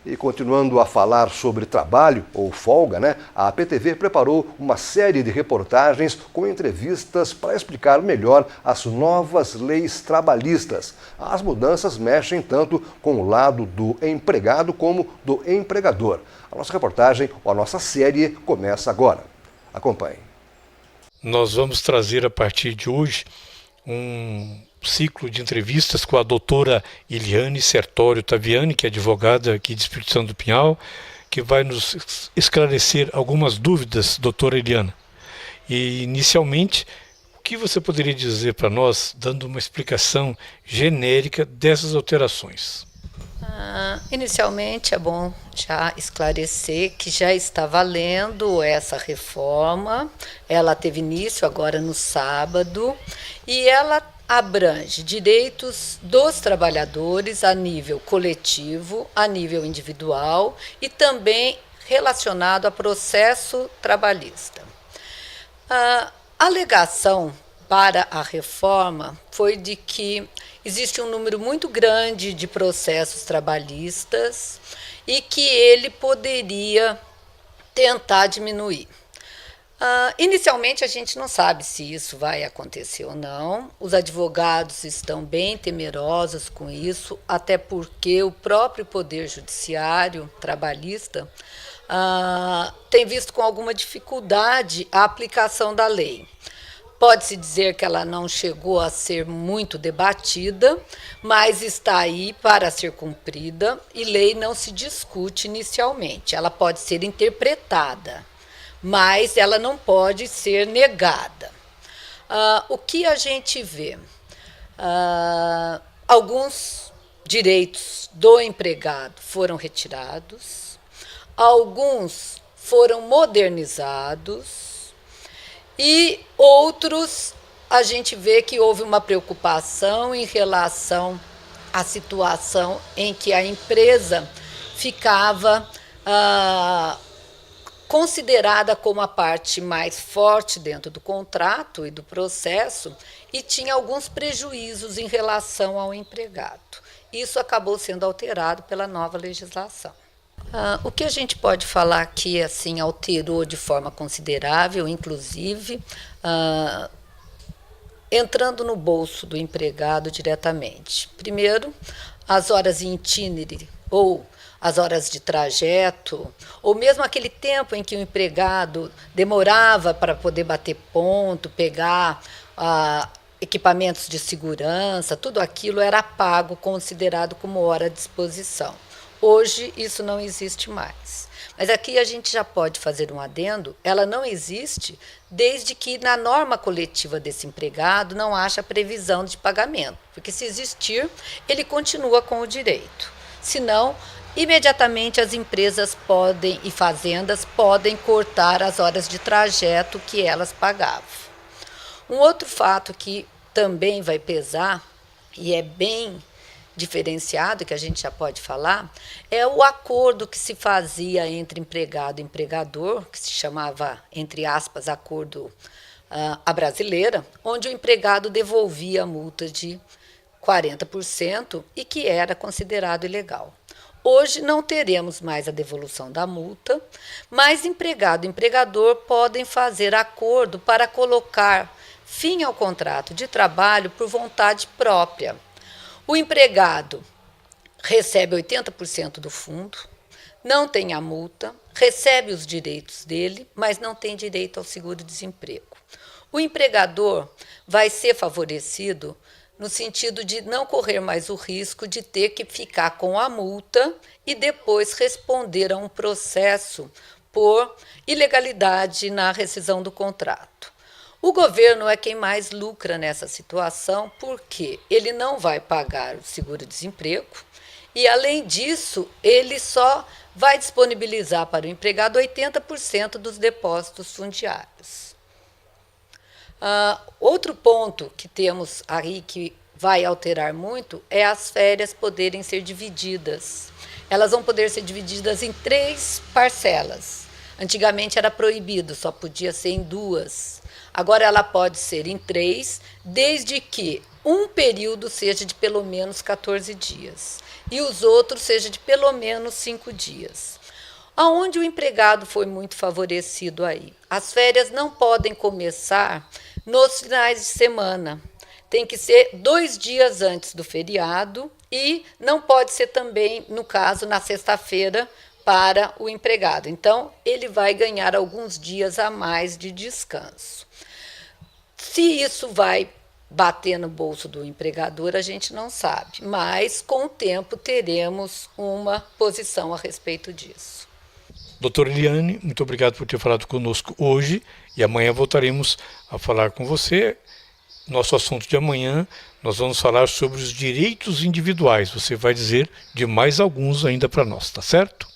E continuando a falar sobre trabalho ou folga, a PTV preparou uma série de reportagens com entrevistas para explicar melhor as novas leis trabalhistas. As mudanças mexem tanto com o lado do empregado como do empregador. A nossa reportagem, ou a nossa série, começa agora. Acompanhe. Nós vamos trazer a partir de hoje um ciclo de entrevistas com a doutora Iliane Sertório Taviani, que é advogada aqui de Espírito Santo do Pinhal, que vai nos esclarecer algumas dúvidas, doutora Iliana. E, inicialmente, o que você poderia dizer para nós, dando uma explicação genérica dessas alterações? Inicialmente, é bom já esclarecer que já está valendo essa reforma. Ela teve início agora no sábado e ela abrange direitos dos trabalhadores a nível coletivo, a nível individual e também relacionado a processo trabalhista. A alegação para a reforma foi de que existe um número muito grande de processos trabalhistas e que ele poderia tentar diminuir. Inicialmente, a gente não sabe se isso vai acontecer ou não. Os advogados estão bem temerosos com isso, até porque o próprio Poder Judiciário trabalhista tem visto com alguma dificuldade a aplicação da lei. Pode-se dizer que ela não chegou a ser muito debatida, mas está aí para ser cumprida e lei não se discute inicialmente. Ela pode ser interpretada, mas ela não pode ser negada. O que a gente vê? Alguns direitos do empregado foram retirados, alguns foram modernizados, e outros, a gente vê que houve uma preocupação em relação à situação em que a empresa ficava considerada como a parte mais forte dentro do contrato e do processo e tinha alguns prejuízos em relação ao empregado. Isso acabou sendo alterado pela nova legislação. O que a gente pode falar que assim alterou de forma considerável, inclusive entrando no bolso do empregado diretamente. Primeiro, as horas em itinere ou as horas de trajeto, ou mesmo aquele tempo em que o empregado demorava para poder bater ponto, pegar equipamentos de segurança, tudo aquilo era pago, considerado como hora à disposição. Hoje, isso não existe mais. Mas aqui a gente já pode fazer um adendo, ela não existe desde que na norma coletiva desse empregado não haja previsão de pagamento, porque se existir, ele continua com o direito. Senão, imediatamente as empresas podem e fazendas podem cortar as horas de trajeto que elas pagavam. Um outro fato que também vai pesar, e é bem diferenciado, que a gente já pode falar, é o acordo que se fazia entre empregado e empregador, que se chamava, entre aspas, acordo à brasileira, onde o empregado devolvia a multa de 40% e que era considerado ilegal. Hoje não teremos mais a devolução da multa, mas empregado e empregador podem fazer acordo para colocar fim ao contrato de trabalho por vontade própria. O empregado recebe 80% do fundo, não tem a multa, recebe os direitos dele, mas não tem direito ao seguro-desemprego. O empregador vai ser favorecido no sentido de não correr mais o risco de ter que ficar com a multa e depois responder a um processo por ilegalidade na rescisão do contrato. O governo é quem mais lucra nessa situação, porque ele não vai pagar o seguro-desemprego e, além disso, ele só vai disponibilizar para o empregado 80% dos depósitos fundiários. Outro ponto que temos aí que vai alterar muito é as férias poderem ser divididas. Elas vão poder ser divididas em 3 parcelas. Antigamente era proibido, só podia ser em 2. Agora ela pode ser em 3, desde que um período seja de pelo menos 14 dias. e os outros seja de pelo menos 5 dias. Aonde o empregado foi muito favorecido aí? As férias não podem começar nos finais de semana. Tem que ser 2 dias antes do feriado e não pode ser também, no caso, na sexta-feira para o empregado. Então, ele vai ganhar alguns dias a mais de descanso. Se isso vai bater no bolso do empregador, a gente não sabe, mas com o tempo teremos uma posição a respeito disso. Doutora Eliane, muito obrigado por ter falado conosco hoje e amanhã voltaremos a falar com você. Nosso assunto de amanhã, nós vamos falar sobre os direitos individuais. Você vai dizer de mais alguns ainda para nós, tá certo?